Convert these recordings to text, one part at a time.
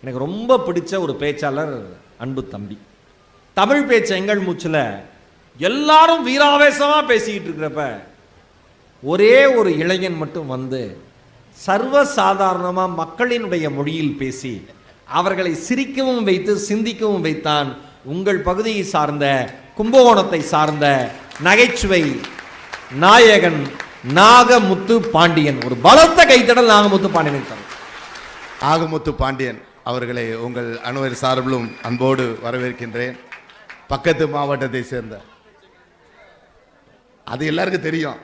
எனக்கு ரொம்ப பிடிச்ச ஒரு பேச்சாளர் அன்பு தம்பி. தமிழ் பேச்சு எங்கள் மூச்சில் எல்லாரும் வீராவேசமாக பேசிக்கிட்டு இருக்கிறப்ப ஒரே ஒரு இளைஞன் மட்டும் வந்து சர்வசாதாரணமாக மக்களினுடைய மொழியில் பேசி அவர்களை சிரிக்கவும் வைத்து சிந்திக்கவும் வைத்தான். உங்கள் பகுதியை சார்ந்த கும்பகோணத்தை சார்ந்த நகைச்சுவை நாயகன் நாகமுத்து பாண்டியன். ஒரு பலத்த கைத்தடல் நாகமுத்து பாண்டியன். நாகமுத்து பாண்டியன் அவர்களை உங்கள் அனைவர் சார்பிலும் அன்போடு வரவேற்கின்றேன். பக்கத்து மாவட்டத்தை சேர்ந்த, அது எல்லாருக்கும் தெரியும்,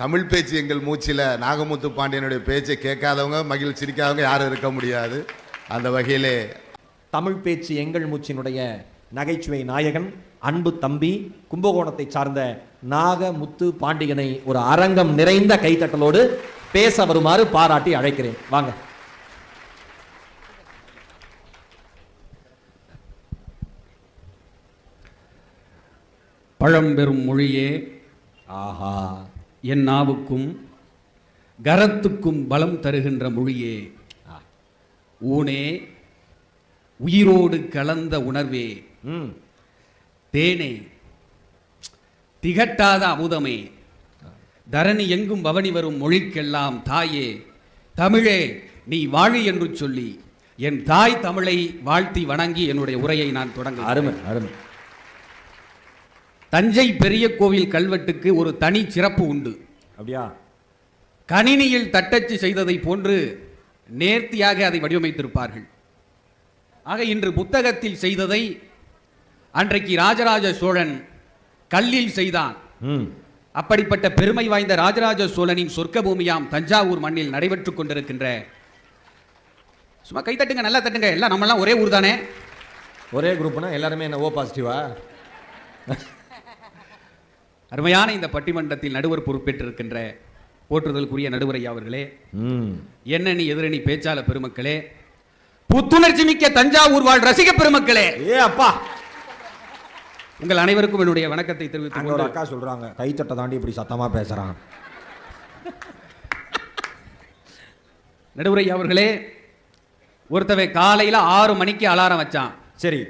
தமிழ் பேச்சு எங்கள் மூச்சில் நாகமுத்து பாண்டியனுடைய பேச்சை கேட்காதவங்க மகிழ் சிரிக்காதவங்க யாரும் இருக்க முடியாது. அந்த வகையிலே தமிழ் பேச்சு எங்கள் மூச்சினுடைய நகைச்சுவை நாயகன் அன்பு தம்பி கும்பகோணத்தை சார்ந்த நாகமுத்து பாண்டியனை ஒரு அரங்கம் நிறைந்த கைத்தட்டலோடு பேச வருமாறு பாராட்டி அழைக்கிறேன். வாங்க. பழம்பெரும் மொழியே, ஆஹா, என் நாவுக்கும் கரத்துக்கும் பலம் தருகின்ற மொழியே, ஊனே உயிரோடு கலந்த உணர்வே, தேனே திகட்டாத அமுதமே, தரணி எங்கும் பவனி வரும் மொழிக்கெல்லாம் தாயே தமிழே நீ வாழி என்று சொல்லி என் தாய் தமிழை வாழ்த்தி வணங்கி என்னுடைய உரையை நான் தொடங்க. அருமை அருமை. தஞ்சை பெரிய கோவில் கல்வெட்டுக்கு ஒரு தனி சிறப்பு உண்டு. அப்படியா? கணினியில் தட்டச்சு செய்ததை போன்று நேர்த்தியாக அதை வடிவமைத்திருப்பார்கள். ஆக இன்று புத்தகத்தில் செய்ததை அன்றைக்கு ராஜராஜ சோழன் கல்லில் செய்தான். அப்படிப்பட்ட பெருமை வாய்ந்த ராஜராஜ சோழனின் சொர்க்க பூமியாம் தஞ்சாவூர் மண்ணில் நடைபெற்றுக் கொண்டிருக்கின்ற, சும்மா கை தட்டுங்க, நல்லா தட்டுங்க, எல்லாம் நம்மெல்லாம் ஒரே ஊர் தானே, ஒரே குரூப்னா எல்லாருமே என்ன ஓ பாசிட்டிவா? அருமையான இந்த பட்டிமன்றத்தில் நடுவர் பொறுப்பேற்றிருக்கின்ற போற்றுதலுக்குரிய நடுவரையா அவர்களே, எண்ணணி எதிரணி பேச்சாளர் பெருமக்களே, புத்துணர்ச்சி மிக்க தஞ்சாவூர் வாழ் ரசிக பெருமக்களே, ஏ அப்பா, உங்கள் அனைவருக்கும் என்னுடைய வணக்கத்தை தெரிவித்துக் கொண்டு, அக்கா சொல்றாங்க கைத்தட்டை தாண்டி இப்படி சத்தமா பேசுறான். நடுவரையா அவர்களே, ஒருத்தவை காலையில 6 மணிக்கு அலாரம் வச்சான். சரி,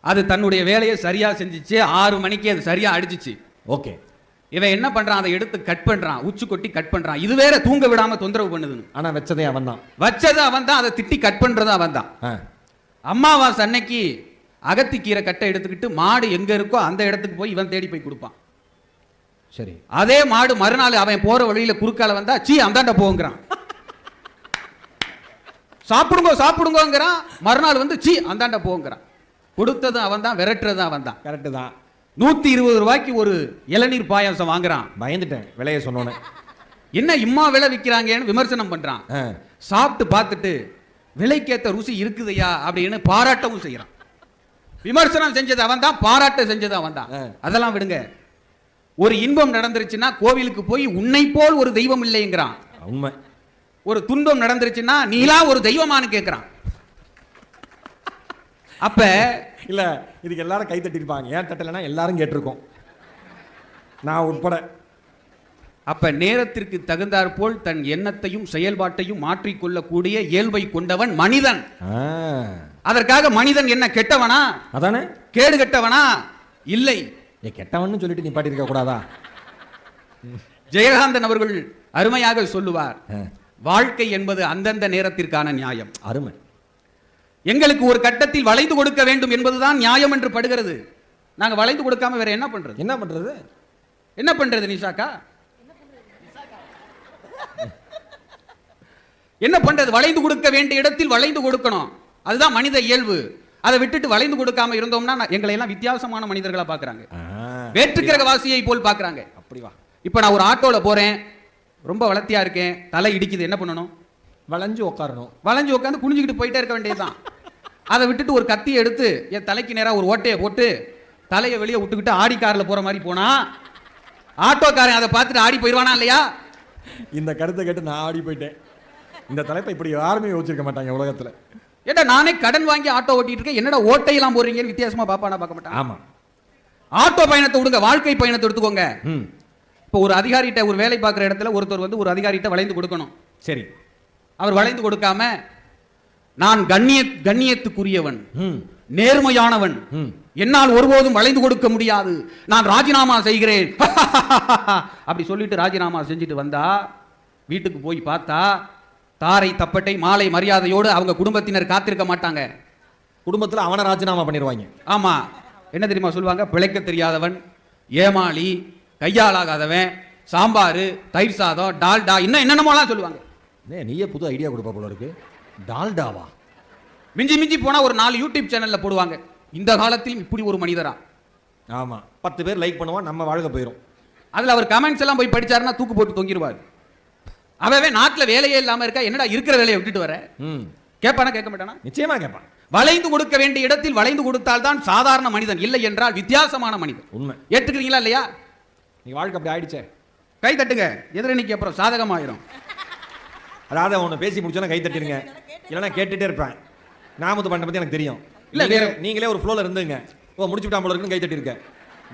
அது தன்னுடைய வேலையை சரியா செஞ்சிச்சு. 6 மணிக்கு அது சரியா அடிச்சிச்சு. ஓகே. இவன் என்ன பண்றான், அதை எடுத்து கட் பண்றான், உச்சி கொட்டி கட் பண்றான். இது வேற தூங்க விடாம தொந்தரவு பண்ணுதுன்னு. ஆனா வச்சதே அவன் தான். வச்சது அவன் தான், அதை திட்டி கட் பண்றது அவன் தான். அம்மாவாசை அன்னைக்கு அகத்திக்கீரை கட்டை எடுத்துக்கிட்டு மாடு எங்க இருக்கோ அந்த இடத்துக்கு போய் இவன் தேடி போய் கொடுப்பான். சரி, அதே மாடு மறுநாள் அவன் போற வழியில குறுக்கால வந்தா சீ அந்தாண்ட போங்கிறான், சாப்பிடுங்கோ சாப்பிடுங்கோங்கிறான். மறுநாள் வந்து சீ அந்தாண்ட போங்கிறான். கொடுத்ததும் அவன் தான், விரட்டுறதும் அவன் தான். கரெக்டு தான். 120 ரூபாய்க்கு ஒரு இளநீர் பாயாசம் வாங்குறான். பயந்துட்டேன் விலையை சொன்னோன்னே. என்ன இம்மா விலை விற்கிறாங்கன்னு விமர்சனம் பண்றான். சாப்பிட்டு பார்த்துட்டு விலைக்கேத்த ருசி இருக்குதையா அப்படின்னு பாராட்டவும் செய்யறான். விமர்சனம் செஞ்சது அவன் தான், பாராட்ட செஞ்சது அவன் தான். அதெல்லாம் விடுங்க. ஒரு இன்பம் நடந்துருச்சுன்னா கோவிலுக்கு போய் உன்னை போல் ஒரு தெய்வம் இல்லைங்கிறான். உண்மை. ஒரு துன்பம் நடந்துருச்சுன்னா நீலா ஒரு தெய்வமானு கேட்கிறான். அப்ப இல்ல, இதுக்கு எல்லாரும் கை தட்டிருப்பாங்க, ஏன் தட்டலைன்னா எல்லாரும் கேட்டிருக்கோம், நான் உட்பட. அப்ப நேரத்திற்கு தகுந்தாற் போல் தன் எண்ணத்தையும் செயல்பாட்டையும் மாற்றிக்கொள்ளக்கூடிய இயல்பை கொண்டவன் மனிதன். அதற்காக மனிதன் என்ன கெட்டவனா? அதானே, கேடு கெட்டவனா? இல்லை. கெட்டவன் சொல்லிட்டு நீ பாட்டி இருக்க கூடாதா? ஜெயகாந்தன் அவர்கள் அருமையாக சொல்லுவார், வாழ்க்கை என்பது அந்தந்த நேரத்திற்கான நியாயம். அருமை. எங்களுக்கு ஒரு கட்டத்தில் வளைந்து கொடுக்க வேண்டும் என்பதுதான் நியாயம் என்று படுகிறது. நாங்க வளைந்து கொடுக்காம வேற என்ன பண்றது? என்ன பண்றது? என்ன பண்றது நிஷாக்கா? என்ன பண்றது? வளைந்து கொடுக்க வேண்டிய இடத்தில் வளைந்து கொடுக்கணும். அதுதான் மனித இயல்பு. அதை விட்டுட்டு வளைந்து கொடுக்காம இருந்தோம்னா எங்களை எல்லாம் வித்தியாசமான மனிதர்களா பாக்குறாங்க, வேற்றுக்கிரகவாசியை போல் பாக்குறாங்க. அப்படி வா. இப்ப நான் ஒரு ஆட்டோல போறேன், ரொம்ப வளர்த்தியா இருக்கேன், தலை இடிக்குது, என்ன பண்ணணும்? வளைஞ்சு உட்காரணும். வளைஞ்சு உட்காந்து குனிஞ்சுக்கிட்டு போயிட்டே இருக்க வேண்டியதுதான். அதை விட்டுட்டு ஒரு கத்தியை எடுத்து என் தலைக்கு நேராக ஒரு ஓட்டையை போட்டு தலையை வெளியே விட்டுக்கிட்டு ஆடி கார்ல போற மாதிரி போனா ஆட்டோக்காரன் அதை பார்த்துட்டு ஆடி போயிடுவானா இல்லையா? இந்த கருத்தை கேட்டு நான் ஆடி போயிட்டேன். இந்த தலைப்பை இப்படி யாருமே யோசிச்சிருக்க மாட்டாங்க உலகத்துல. ஏடா நானே கடன் வாங்கி ஆட்டோ ஓட்டிட்டு இருக்கேன், என்னடா ஓட்டையெல்லாம் போறீங்கன்னு வித்தியாசமா பாப்பானா பார்க்க மாட்டான். ஆமா. ஆட்டோ பயணத்தை விடுங்க, வாழ்க்கை பயணத்தை எடுத்துக்கோங்க. இப்போ ஒரு அதிகாரிகிட்ட, ஒரு வேலை பார்க்குற இடத்துல ஒருத்தர் வந்து ஒரு அதிகாரிகிட்ட வளைந்து கொடுக்கணும். சரி, அவர் வளைந்து கொடுக்காம நான் கண்ணியத்துக்குரியவன், ம் நேர்மையானவன், ம் என்னால் ஒருபோதும் வளைந்து கொடுக்க முடியாது, நான் ராஜினாமா செய்கிறேன் அப்படி சொல்லிட்டு ராஜினாமா செஞ்சுட்டு வந்தா வீட்டுக்கு போய் பார்த்தா தாரை தப்பட்டை மாலை மரியாதையோடு அவங்க குடும்பத்தினர் காத்திருக்க மாட்டாங்க. குடும்பத்துல அவனை ராஜினாமா பண்ணிடுவாங்க. ஆமா, என்ன தெரியுமா சொல்லுவாங்க? பிழைக்க தெரியாதவன், ஏமாளி, கையாளாகாதவன், சாம்பார், தயிர் சாதம், டால்டா, இன்னும் என்னென்னமோலாம் சொல்லுவாங்க. நீயே புது ஐடியா கொடுப்பா போல இருக்கு. டால்டாவா? மிஞ்சி மிஞ்சி போனா ஒரு 4 யூடியூப் சேனல்ல போடுவாங்க, இந்த காலத்தில் இப்படி ஒரு மனிதரா. ஆமா, 10 பேர் லைக் பண்ணுவான், நம்ம வாழ்க்கை போயிடும். அதுல அவர் கமெண்ட்ஸ் எல்லாம் போய் படிச்சாருன்னா தூக்கு போட்டு தொங்கிடுவார். அவவே நாட்டுல வேலையே இல்லாம இருக்கா, என்னடா இருக்கிற வேலையை விட்டுட்டு வர? கேட்பானா கேட்க மாட்டானா? நிச்சயமா கேட்பான். வளைந்து கொடுக்க வேண்டிய இடத்தில் வளைந்து கொடுத்தால் தான் சாதாரண மனிதன், இல்லை என்றால் வித்தியாசமான மனிதன். உண்மை. ஏற்றுக்கிறீங்களா இல்லையா? நீ வாழ்க்கை அப்படி ஆயிடுச்சே. கை தட்டுங்க, எதிரணிக்கு அப்புறம் சாதகமாயிரும். அதாவது அவனை பேசி முடிச்சோன்னா கை தட்டிடுங்க, இல்லைன்னா கேட்டுட்டே இருப்பேன். நாமத்து பண்ண பத்தி எனக்கு தெரியும். இல்ல, நீங்களே ஒரு ஃப்ளோல இருந்துங்க. ஓ, முடிச்சு விட்டா போல இருக்குன்னு கை தட்டி இருக்க.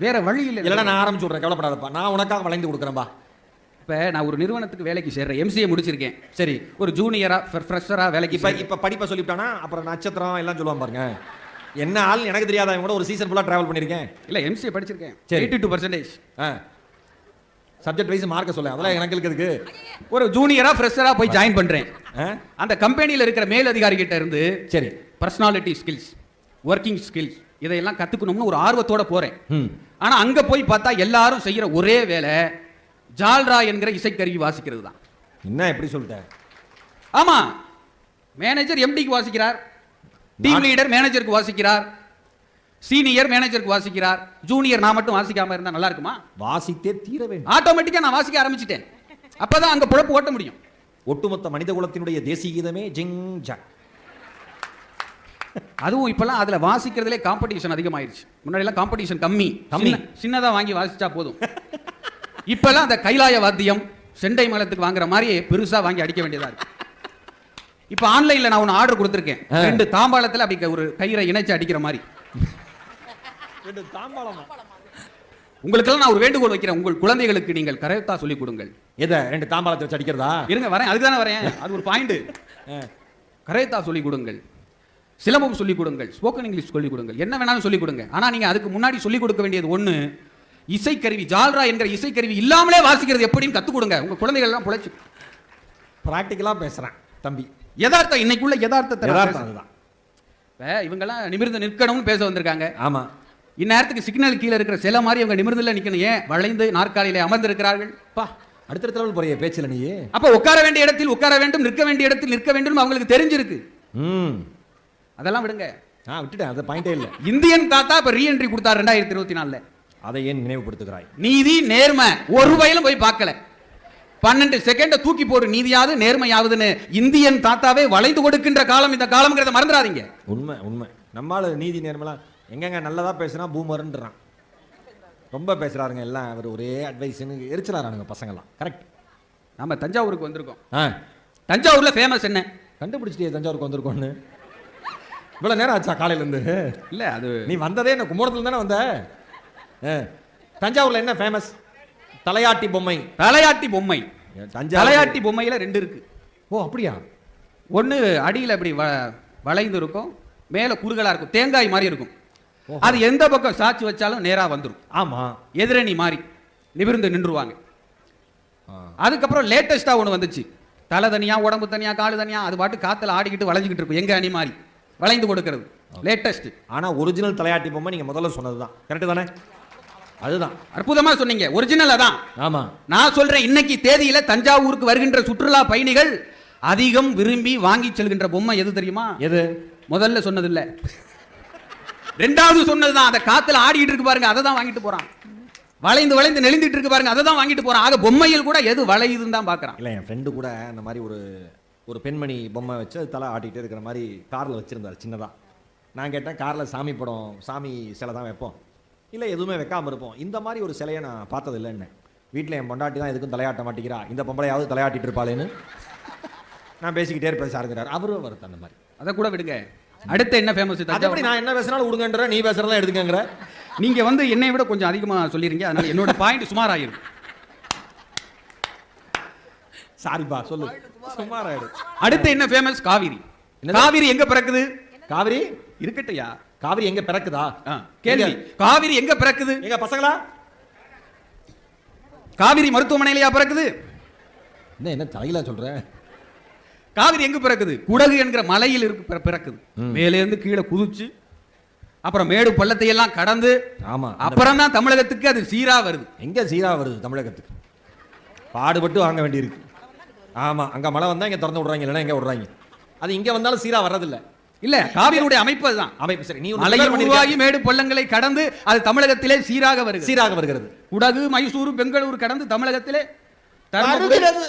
வேற வழி இல்லை. இல்லைன்னா நான் ஆரம்பிச்சு விட்றேன், கவலைப்படாதப்பா. நான் உனக்காக வளைந்து கொடுக்குறேன்பா. இப்போ நான் ஒரு நிறுவனத்துக்கு வேலைக்கு சேர்றேன், MCA முடிச்சிருக்கேன். சரி, ஒரு ஜூனியரா ஃப்ரெஷரா வேலைக்கு இப்போ படிப்பை சொல்லிவிட்டானா அப்புறம் நட்சத்திரம் எல்லாம் சொல்லுவான் பாருங்க. என்ன ஆள் எனக்கு தெரியாத கூட ஒரு சீசன் ஃபுல்லாக ட்ராவல் பண்ணியிருக்கேன். இல்லை, MCA படிச்சிருக்கேன். சரி, 82%. சப்ஜெக்ட் வைஸ் மார்க்க சொல்ல, அதெல்லாம் எனக்கு இருக்கிறதுக்கு. ஒரு ஜூனியரா ஃப்ரெஷரா போய் ஜாயின் பண்றேன். அந்த கம்பெனியில் இருக்கிற மேல் அதிகாரி கிட்ட இருந்து சரி பர்சனாலிட்டி ஸ்கில்ஸ், ஒர்க்கிங் ஸ்கில்ஸ் இதையெல்லாம் கத்துக்கணும்னு ஒரு ஆர்வத்தோட போறேன். ஆனா அங்க போய் பார்த்தா எல்லாரும் செய்யற ஒரே வேலை ஜால்ரா என்கிற இசைக்கருவி வாசிக்கிறது தான். என்ன எப்படி சொல்லிட்டேன்? ஆமா, மேனேஜர் MDக்கு வாசிக்கிறார், டீம் லீடர் மேனேஜருக்கு வாசிக்கிறார், சீனியர் மேனேஜருக்கு வாசிக்கிறார், ஜூனியர் நான் மட்டும் வாசிக்காம இருந்தா நல்லா இருக்குமா? வாசித்தே தீர வேண்டும். ஆட்டோமேட்டிக்கா நான் வாசிக்க ஆரம்பிச்சிட்டேன். அப்பதான் அங்க பொழப்பு ஓட்ட முடியும். ஒட்டுமொத்த மனித குலத்தினுடைய தேசிய கீதமே ஜிங் ஜாக். அதுவும் இப்பெல்லாம் அதுல வாசிக்கிறதுலே காம்படிஷன் அதிகமாயிருச்சு. முன்னாடி எல்லாம் காம்படிஷன் கம்மி, சின்னதா வாங்கி வாசிச்சா போதும். இப்பெல்லாம் அந்த கைலாய வாத்தியம் செண்டை மேளத்துக்கு வாங்குற மாதிரி பெருசா வாங்கி அடிக்க வேண்டியதா இருக்கு. இப்ப ஆன்லைன்ல நான் ஒன்னு ஆர்டர் கொடுத்திருக்கேன், 2 தாம்பாளத்துல அப்படி ஒரு கயிறை இணைச்சு அடிக்கிற மாதிரி. உங்களுக்கெல்லாம் நான் ஒரு வேண்டுகோள் வைக்கிறேன், உங்கள் குழந்தைகளுக்கு நீங்கள் கரையத்தா சொல்லிக் கொடுங்கள். எதை? 2 தாம்பாளத்தை வச்சு அடிக்கிறதா? இருங்க வரேன், அதுக்கு தானே வரேன். அது ஒரு பாயிண்ட். கரையத்தா சொல்லிக் கொடுங்கள், சிலம்பம் சொல்லிக் கொடுங்கள், ஸ்போக்கன் இங்கிலீஷ் சொல்லிக் கொடுங்கள், என்ன வேணாலும் சொல்லிக் கொடுங்க. ஆனா நீங்க அதுக்கு முன்னாடி சொல்லிக் கொடுக்க வேண்டியது ஒண்ணு, இசைக்கருவி ஜால்ரா என்கிற இசைக்கருவி இல்லாமலே வாசிக்கிறது எப்படின்னு கத்துக் கொடுங்க. உங்க குழந்தைகள் எல்லாம் புழைச்சு. பிராக்டிக்கலா பேசுறேன் தம்பி, யதார்த்தம், இன்னைக்குள்ள யதார்த்தத்தை. அதுதான் இவங்கெல்லாம் நிமிர்ந்து நிற்கணும்னு பேச வந்திருக்காங்க. ஆமா, இந்நேரத்துக்கு சிக்னல் கீழே இருக்கிற சில மாதிரி அவங்க நிமிர்ந்துல நிக்கணும். ஏன் வளைந்து நாற்காலியிலே அமர்ந்திருக்கிறார்கள்? பா, அடுத்த லெவல் போறிய பேச்சுல நீ. அப்ப உட்கார வேண்டிய இடத்தில் உட்கார வேண்டும், நிற்க வேண்டிய இடத்தில் நிற்க வேண்டும் அவங்களுக்கு தெரிஞ்சிருக்கு. அதெல்லாம் விடுங்க, நான் விட்டுட்டேன், அது பாயிண்டே இல்ல. இந்தியன் தாத்தா இப்ப ரீஎன்ட்ரி கொடுத்தார் 2024. அதை ஏன் நினைவுபடுத்துகிறாய்? நீதி நேர்மை ஒரு வயலும் போய் பார்க்கல. 12 செகண்ட் தூக்கி போடு, நீதியாவது நேர்மையாவதுன்னு இந்தியன் தாத்தாவே வளைந்து கொடுக்கின்ற காலம் இந்த காலம்ங்கிறத மறந்துடாதீங்க. உண்மை உண்மை. நம்மால நீதி நேர்மைலாம் எங்கெங்க நல்லதா பேசினா பூமர்ன்றான், ரொம்ப பேசுறாருங்க எல்லாம். அவர் ஒரே அட்வைஸ்னு எரிச்சலாரானுங்க பசங்கள்லாம். கரெக்ட். நம்ம தஞ்சாவூருக்கு வந்திருக்கோம். தஞ்சாவூர்ல ஃபேமஸ் என்ன கண்டுபிடிச்சிட்டே? தஞ்சாவூருக்கு வந்திருக்கோன்னு இவ்வளவு நேரம் ஆச்சா காலையில இருந்து? இல்ல, அது நீ வந்ததே என்ன கும்பகோணத்துல தானே வந்த. தஞ்சாவூர்ல என்ன ஃபேமஸ்? தலையாட்டி பொம்மை. தலையாட்டி பொம்மை. தலையாட்டி பொம்மையில 2 இருக்கு. ஓ அப்படியா? ஒன்னு அடியில் அப்படி வளைந்து இருக்கும், மேல குறுகலா இருக்கும், தேங்காய் மாதிரி இருக்கும். அது எந்த பக்கம் சாட்சி வச்சாலும் நேரா வந்துடும். ஆமா, எதிரணி மாதிரி நிமிர்ந்து நின்றுவாங்க. அதுக்கப்புறம் லேட்டஸ்டா ஒன்று வந்துச்சு, தலை தனியா உடம்பு தனியா காலு தனியா, அது பாட்டு காத்துல ஆடிக்கிட்டு வளைஞ்சிக்கிட்டு இருக்கும், எங்க அணி மாதிரி வளைந்து கொடுக்கிறது லேட்டஸ்ட். ஆனா ஒரிஜினல் தலையாட்டி பொம்மை நீங்க முதல்ல சொன்னதுதான். கரெக்ட் தானே? அதுதான் அற்புதமா சொன்னீங்க, ஒரிஜினல் அதான். ஆமா, நான் சொல்றேன், இன்னைக்கு தேதியில தஞ்சாவூருக்கு வருகின்ற சுற்றுலா பயணிகள் அதிகம் விரும்பி வாங்கி செல்கின்ற பொம்மை எது தெரியுமா? எது? முதல்ல சொன்னது இல்ல, 2வது சொன்னதுதான். அந்த காத்துல ஆடிட்டு இருக்கு பாருங்க, அதை தான் வாங்கிட்டு போறான். வளைந்து வளைந்து நெளிந்துட்டு இருக்கு பாருங்க, அதை தான் வாங்கிட்டு போறான். ஆக பொம்மையில் கூட எது வளையுதுன்னு தான் பாக்குறான். இல்ல, என் ஃப்ரெண்டு கூட அந்த மாதிரி ஒரு பெண்மணி பொம்மை வச்சு தலை ஆட்டிகிட்டே இருக்கிற மாதிரி காரில் வச்சுருந்தார் சின்னதாக. நான் கேட்டேன், காரில் சாமி படம் சாமி சிலை தான் வைப்போம், இல்லை எதுவுமே வைக்காமல் இருப்போம், இந்த மாதிரி ஒரு சிலையை நான் பார்த்ததில்லைன்னு. வீட்டில் என் பொண்டாட்டி தான் எதுக்கும் தலையாட்ட மாட்டேங்கிறா, இந்த பொம்பளையாவது தலையாட்டிட்டு இருப்பாளேன்னு நான் பேசிக்கிட்டே இருப்பேன் சாருங்கிறார். அவரும் வருது அந்த மாதிரி. அதை கூட விடுங்க. அடுத்து என்ன ஃபேமஸ்? அப்படி நான் என்ன பேசினாலும் விடுங்கன்ற, நீ பேசுறதா எடுத்துக்கங்கிற. நீங்க என்னை விட கொஞ்சம் அதிகமாக சொல்லிடுங்க, அதனால என்னோட பாயிண்ட் சுமார் ஆயிரும். சாரிப்பா, சொல்லு. சுமார் ஆயிடும். அடுத்து என்ன ஃபேமஸ்? காவிரி. என்னது? காவிரி எங்க பிறக்குது? காவிரி இருக்கட்டையா, காவிரி எங்க பிறக்குதா? கேள்வி. காவிரி எங்க பிறக்குது? எங்க பசங்களா? காவிரி மருத்துவமனையிலயா பிறக்குது? என்ன தலையில சொல்ற? காவிரி எங்க பிறக்குது? குடகு என்கிற மலையில் இருக்கு பிறக்குது. மேலே இருந்து கீழே குதிச்சு அப்புறம் மேடு பள்ளத்தை எல்லாம் கடந்து ஆமா, அப்புறம் தான் தமிழகத்துக்கு அது சீரா வருது. எங்க சீரா வருது தமிழகத்துக்கு? பாடுபட்டு வாங்க வேண்டியிருக்கு. ஆமா, அங்க மழை வந்தா இங்க திறந்து விடுறாங்க, இல்லைன்னா எங்க விடுறாங்க. அது இங்க வந்தாலும் சீரா வர்றதில்ல. இல்ல, காவிரியுடைய அமைப்பு அதுதான். அமைப்பு சரி. நீ மலையில் உருவாகி மேடு பள்ளங்களை கடந்து அது தமிழகத்திலே சீராக வருகிறது. சீராக வருகிறது. குடகு, மைசூரு, பெங்களூரு கடந்து தமிழகத்திலே வருகிறது.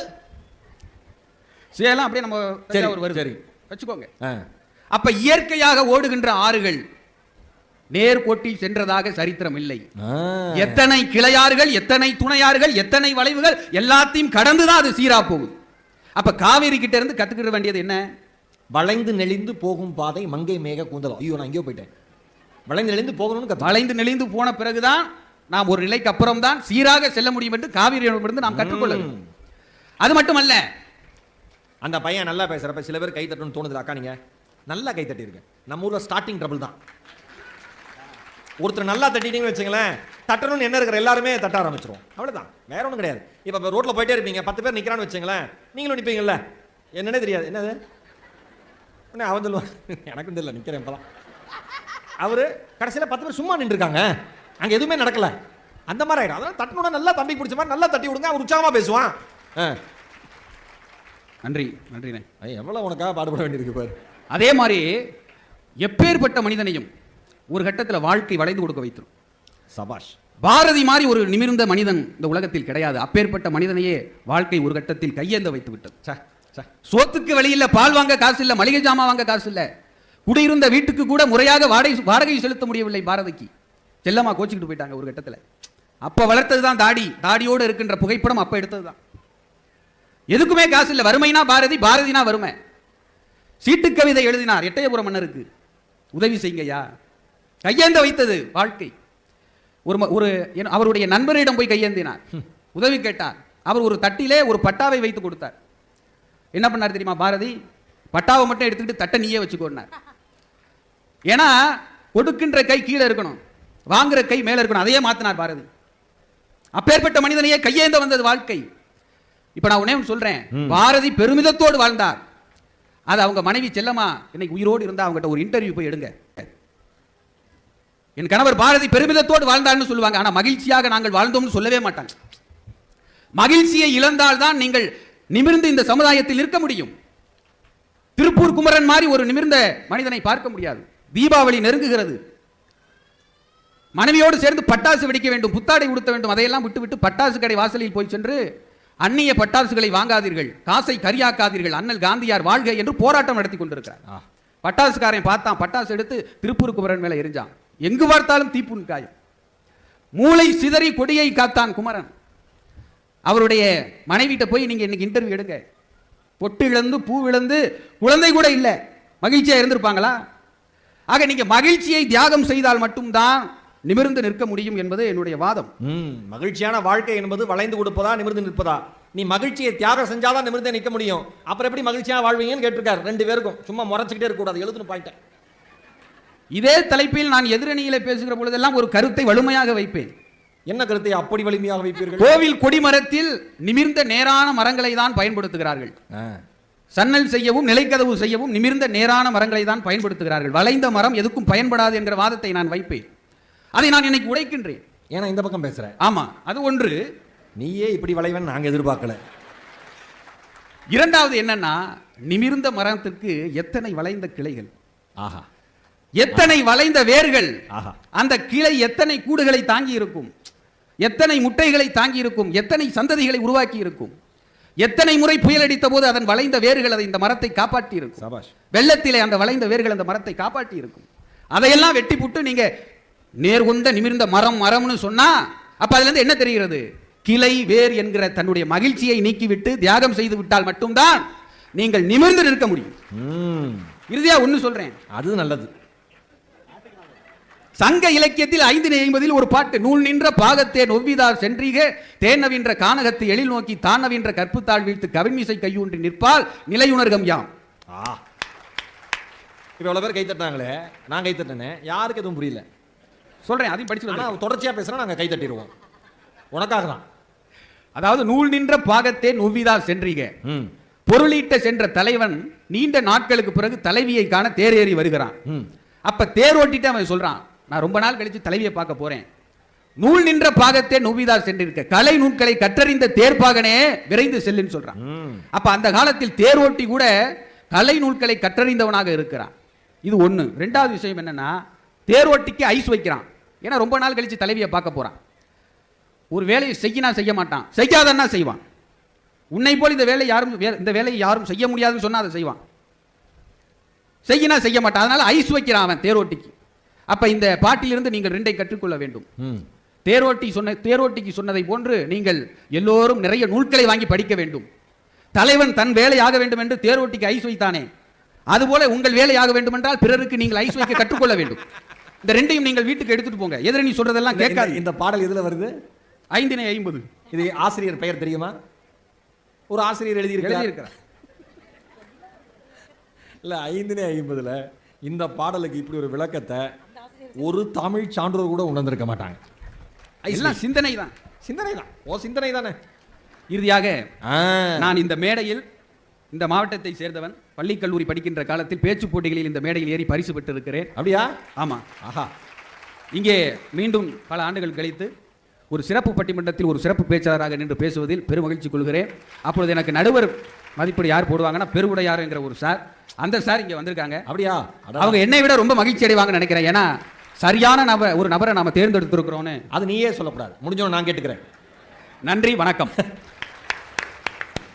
சேலம் அப்படியே நம்ம சரி, தஞ்சாவூர் வருது. சரி. வச்சுக்கோங்க. ஆ. அப்ப இயற்கையாக ஓடுகின்ற ஆறுகள் நேர்கோட்டில் சென்றதாக சரித்திரம் இல்லை. எத்தனை கிளையாறுகள், எத்தனை துணையாறுகள், எத்தனை வளைவுகள் எல்லாத்தையும் கடந்துதான் அது சீரா போகுது. அப்ப காவேரி கிட்ட இருந்து கத்துக்கிற வேண்டியது என்ன? வளைந்து நெளிந்து போகும் பாதை மங்கை மேக கூந்தலம். ஐயோ, நான் எங்கேயோ போயிட்டேன். வளைந்து நெளிந்து போகணும்னு வளைந்து நெளிந்து போன பிறகுதான் நாம் ஒரு நிலைக்கு அப்புறம் தான் சீராக செல்ல முடியும் என்று காவிரியிடமிருந்து நாம் கற்றுக்கொள்ள வேண்டும். அது மட்டுமல்ல, அந்த பையன் நல்லா பேசுறப்ப சில பேர் கை தட்டணும்னு தோணுது. அக்கா நீங்க நல்லா கை தட்டி இருக்கேன். நம்ம ஊர்ல ஸ்டார்டிங் ட்ரபிள் தான். ஒருத்தர் நல்லா தட்டிட்டீங்கன்னு வச்சுங்களேன், தட்டணும்னு என்ன இருக்கிற எல்லாருமே தட்ட ஆரம்பிச்சிரும். அவ்வளவுதான், வேற ஒன்றும் கிடையாது. இப்போ ரோட்ல போயிட்டே இருப்பீங்க, 10 பேர் நிக்கிறான்னு வச்சுங்களேன், நீங்களும் நிற்பீங்கல்ல, என்னன்னே தெரியாது. என்னது அவன் சொல்லுவான், எனக்கும் தெரியல, நிக்கிறேன் இப்பதான். அவரு கடைசியில் 10 பேர் சும்மா நின்று இருக்காங்க, அங்க எதுவுமே நடக்கல. அந்த மாதிரி ஆயிடும். அதனால தட்டணும்னா நல்லா தம்பி பிடிச்ச மாதிரி நல்லா தட்டி விடுங்க, அவர் உற்சாகமா பேசுவான். நன்றி நன்றிண்ணே. எவ்வளவு உனக்காக பாடுபட வேண்டியிருக்கு பாரு. அதே மாதிரி எப்பேற்பட்ட மனிதனையும் ஒரு கட்டத்தில் வாழ்க்கை வளைந்து கொடுக்க வைத்திரும். சபாஷ். பாரதி மாதிரி ஒரு நிமிர்ந்த மனிதன் இந்த உலகத்தில் கிடையாது. அப்பேற்பட்ட மனிதனையே வாழ்க்கை ஒரு கட்டத்தில் கையேந்த வைத்து விட்டது. சோத்துக்கு வழியில் பால் வாங்க காசு இல்ல, மளிகை ஜாமான் வாங்க காசு இல்ல, குடியிருந்த வீட்டுக்கு கூட முறையாக வாடகை செலுத்த முடியவில்லை பாரதிக்கு. செல்லமா கோச்சிக்கிட்டு போயிட்டாங்க ஒரு கட்டத்தில். அப்ப வளர்த்ததுதான் தாடி, தாடியோடு இருக்கின்ற புகைப்படம் அப்ப எடுத்ததுதான். எதுக்குமே காசு இல்ல. வறுமைனா பாரதி, பாரதினா வறுமை. சீட்டு கவிதை எழுதினார் எட்டயபுரம் மன்னருக்கு, உதவி செய்யுங்கய்யா. கையேந்த வைத்தது வாழ்க்கை. ஒரு அவருடைய நண்பரிடம் போய் கையேந்தினார், உதவி கேட்டார். அவர் ஒரு தட்டிலே ஒரு பட்டாவை வைத்து கொடுத்தார். என்ன பண்ணார் தெரியுமா பாரதி? பட்டாவை மட்டும் எடுத்துக்கிட்டு தட்டை நீயே வச்சுக்கோன்னார். ஏன்னா கொடுக்கின்ற கை கீழே இருக்கணும், வாங்குற கை மேல இருக்கணும். அதையே மாத்தினார் பாரதி. அப்பேற்பட்ட மனிதனையே கையேந்த வந்தது வாழ்க்கை. இப்ப நான் உடனே சொல்றேன், பாரதி பெருமிதத்தோடு வாழ்ந்தார். அது அவங்க மனைவி செல்லமா இன்னைக்கு உயிரோடு இருந்தா அவங்ககிட்ட ஒரு இன்டர்வியூ போய் எடுங்க. என் கணவர் பாரதி பெருமிதத்தோடு வாழ்ந்தார்னு சொல்லுவாங்க. ஆனா மகிழ்ச்சியாக நாங்கள் வாழ்ந்தோம்னு சொல்லவே மாட்டாங்க. மகிழ்ச்சியை இழந்தால் தான் நீங்கள் நிமிர்ந்து இந்த சமுதாயத்தில் இருக்க முடியும். திருப்பூர் குமரன் மாதிரி ஒரு நிமிர்ந்த மனிதனை பார்க்க முடியாது. தீபாவளி நெருங்குகிறது, மனைவியோடு சேர்ந்து பட்டாசு வெடிக்க வேண்டும், புத்தாடை உடுத்த வேண்டும். அதையெல்லாம் விட்டுவிட்டு பட்டாசு கடை வாசலில் போய் சென்று அந்நிய பட்டாசுகளை வாங்காதீர்கள், காசை கரியாக்காதீர்கள், அண்ணல் காந்தியார் வாழ்க என்று போராட்டம் நடத்தி கொண்டிருக்கிறார். பட்டாசுக்காரன் பார்த்தான், பட்டாசு எடுத்து திருப்பூர் குமரன் மேல எரிஞ்சான். எங்கு பார்த்தாலும் தீப்புண் காயம். மூளை சிதறி கொடியை காத்தான் குமரன். அவருடைய மனைவிட்ட போய் நீங்க இன்னைக்கு இன்டர்வியூ எடுங்க. பொட்டு இழந்து பூ இழந்து குழந்தை கூட இல்லை, மகிழ்ச்சியா இருந்திருப்பாங்களா? ஆக நீங்க மகிழ்ச்சியை தியாகம் செய்தால் மட்டும்தான் நிமிர்ந்து நிற்க முடியும் என்பது என்னுடைய வாதம். மகிழ்ச்சியான வாழ்க்கை என்பது வளைந்து கொடுப்பதா நிமிர்ந்து நிற்பதா? நீ மகிழ்ச்சியை தியாகம் செஞ்சாதான் நிமிர்ந்து நிற்க முடியும். அப்புறம் எப்படி மகிழ்ச்சியா வாழ்வீங்கன்னு கேட்டிருக்காரு. 2 பேருக்கும் சும்மா முறைச்சிக்கிட்டே இருக்க கூடாது. எழுதுன்னு பாயிட்டேன். இதே தலைப்பில் நான் எதிரணியில பேசுகிற பொழுதெல்லாம் ஒரு கருத்தை வலிமையாக வைப்பேன். என்ன கருத்தை அப்படி வலிமையாக வைப்பீர்கள்? கோவில் கொடிமரத்தில் நிமிர்ந்த நேரான மரங்களை தான் பயன்படுத்துகிறார்கள். சன்னல் செய்யவும் நிலைக்கதவு செய்யவும் நிமிர்ந்த நேரான மரங்களை தான் பயன்படுத்துகிறார்கள். வளைந்த மரம் எதுக்கும் பயன்படாது என்கிற வாதத்தை நான் வைப்பேன். அதை நான் இன்னைக்கு உடைக்கின்றேன். ஏன்னா இந்த பக்கம் பேசுற. ஆமா, அது ஒன்று. நீயே இப்படி வளைவன் நாங்க எதிர்பார்க்கல. இரண்டாவது என்னன்னா, நிமிர்ந்த மரத்திற்கு எத்தனை வளைந்த கிளைகள், ஆஹா, எத்தனை வளைந்த வேர்கள், ஆஹா, அந்த கிளை எத்தனை கூடுகளை தாங்கி இருக்கும், எத்தனை முட்டைகளை தாங்கி இருக்கும், எத்தனை சந்ததிகளை உருவாக்கி இருக்கும், எத்தனை முறை புயல் அடித்த போது அதன் வளைந்த வேர்கள் அதை இந்த மரத்தை காப்பாற்றி இருக்கும். சபாஷ். வெள்ளத்திலே அந்த வளைந்த வேர்கள் அந்த மரத்தை காப்பாற்றி இருக்கும். அதையெல்லாம் வெட்டி புட்டு நீங்க நேர்கொண்ட நிமிர்ந்த மரம் மரம்னு சொன்னா அப்ப அதுல இருந்து என்ன தெரிகிறது? கிளை வேர் என்கிற தன்னுடைய மகிழ்ச்சியை நீக்கிவிட்டு தியாகம் செய்து விட்டால் மட்டும்தான் நீங்கள் நிமிர்ந்து நிற்க முடியும். இறுதியா ஒண்ணு சொல்றேன், அது நல்லது. சங்க இலக்கியத்தில் 550 ஒரு பாட்டு, நூல் நின்ற பாகத்தே நொவ்விதார் சென்றீக தேனவின்ற கானகத்தை எழில் நோக்கி தானவின்ற கற்புத்தாள் வீழ்த்து கவின்மிசை கையூன்றி நிற்பால் நிலையுணர்கம் யாம். இப்போ எவ்வளோ பேர் கை தட்டினாங்களே, நான் கை தட்டினேனே, யாருக்கு எதுவும் புரியல. சொல்றேன், அதையும் படிச்சு ஆனால் வந்து. தொடர்ச்சியாக பேசுனா நாங்கள் கை தட்டிடுவோம். உனக்காக தான். அதாவது நூல் நின்ற பாகத்தே நுவ்விதா சென்றீங்க. ம் பொருளீட்ட சென்ற தலைவன் நீண்ட நாட்களுக்கு பிறகு தலைவியை காண தேரேறி வருகிறான். ம் அப்ப தேர் ஓட்டிட்டு அவன் சொல்றான், நான் ரொம்ப நாள் கழிச்சு தலைவியை பார்க்க போறேன். நூல் நின்ற பாகத்தே நுவ்விதா சென்றிருக்க, கலை நூல்களை கற்றறிந்த தேர்ப்பாகனே விரைந்து செல்லுன்னு சொல்றான். ம் அப்ப அந்த காலத்தில் தேர் ஓட்டி கூட கலை நூல்களை கற்றறிந்தவனாக இருக்கிறான். இது ஒண்ணு. ரெண்டாவது விஷயம் என்னன்னா, தேர் ஓட்டிக்கு ஐஸ் வைக்கிறான். ஏன்னா ரொம்ப நாள் கழிச்சு தலைவியை பார்க்க போறான். ஒரு வேலையை செய்யினா செய்ய மாட்டான், செய்யாதன்னா செய்வான். உன்னை போல் இந்த வேலையை யாரும் செய்ய முடியாதுன்னு சொன்னா அதை செய்வான், செய்யினா செய்ய மாட்டான். அதனால ஐஸ் வைக்கிறான் அவன் தேரோட்டிக்கு. அப்ப இந்த பாட்டிலிருந்து நீங்கள் ரெண்டை கற்றுக்கொள்ள வேண்டும். ம் தேரோட்டிக்கு சொன்னதை போன்று நீங்கள் எல்லோரும் நிறைய நூல்களை வாங்கி படிக்க வேண்டும். தலைவன் தன் வேலையாக வேண்டும் என்று தேரோட்டிக்கு ஐஸ் வைத்தானே, அதுபோல உங்கள் வேலையாக வேண்டும் என்றால் பிறருக்கு நீங்கள் ஐஸ் வைக்க கற்றுக்கொள்ள வேண்டும். இந்த ரெண்டையும் நீங்கள் வீட்டுக்கு எடுத்துட்டு போங்க. எதிரணி சொல்றதெல்லாம் கேட்காது. இந்த பாடல் எதுல வருது? 5:50. இது ஆசிரியர் பெயர் தெரியுமா? ஒரு ஆசிரியர் எழுதியிருக்கிறார். இல்ல 5:50 இந்த பாடலுக்கு இப்படி ஒரு விளக்கத்தை ஒரு தமிழ் சான்றோர் கூட உணர்ந்திருக்க மாட்டாங்க. எல்லாம் சிந்தனை தான். சிந்தனை தான். ஓ சிந்தனை தானே. இறுதியாக ஆ. நான் இந்த மேடையில், இந்த மாவட்டத்தை சேர்ந்தவன், பள்ளி கல்லூரி படிக்கின்ற காலத்தில் பேச்சு போட்டிகளில் இந்த மேடையில் ஏறி பரிசு பெற்று இருக்கிறேன். அப்படியா? ஆமா. ஆஹா. இங்கே மீண்டும் பல ஆண்டுகள் கழித்து ஒரு சிறப்பு பட்டிமன்றத்தில் ஒரு சிறப்பு பேச்சாளராக நின்று பேசுவதில் பெரும் மகிழ்ச்சி கொள்கிறேன். அப்பொழுது எனக்கு நடுவர் மதிப்பீடு யார் போடுவாங்கன்னா பெருவுடையார் என்கிற ஒரு சார், அந்த சார் இங்கே வந்திருக்காங்க. அப்படியா? அவங்க என்னை விட ரொம்ப மகிழ்ச்சி அடைவாங்கன்னு நினைக்கிறேன். ஏன்னா சரியான ஒரு நபரை நாம தேர்ந்தெடுத்திருக்கிறோன்னு. அது நீயே சொல்லக்கூடாது. முடிஞ்சோன்னு நான் கேட்டுக்கிறேன். நன்றி, வணக்கம்.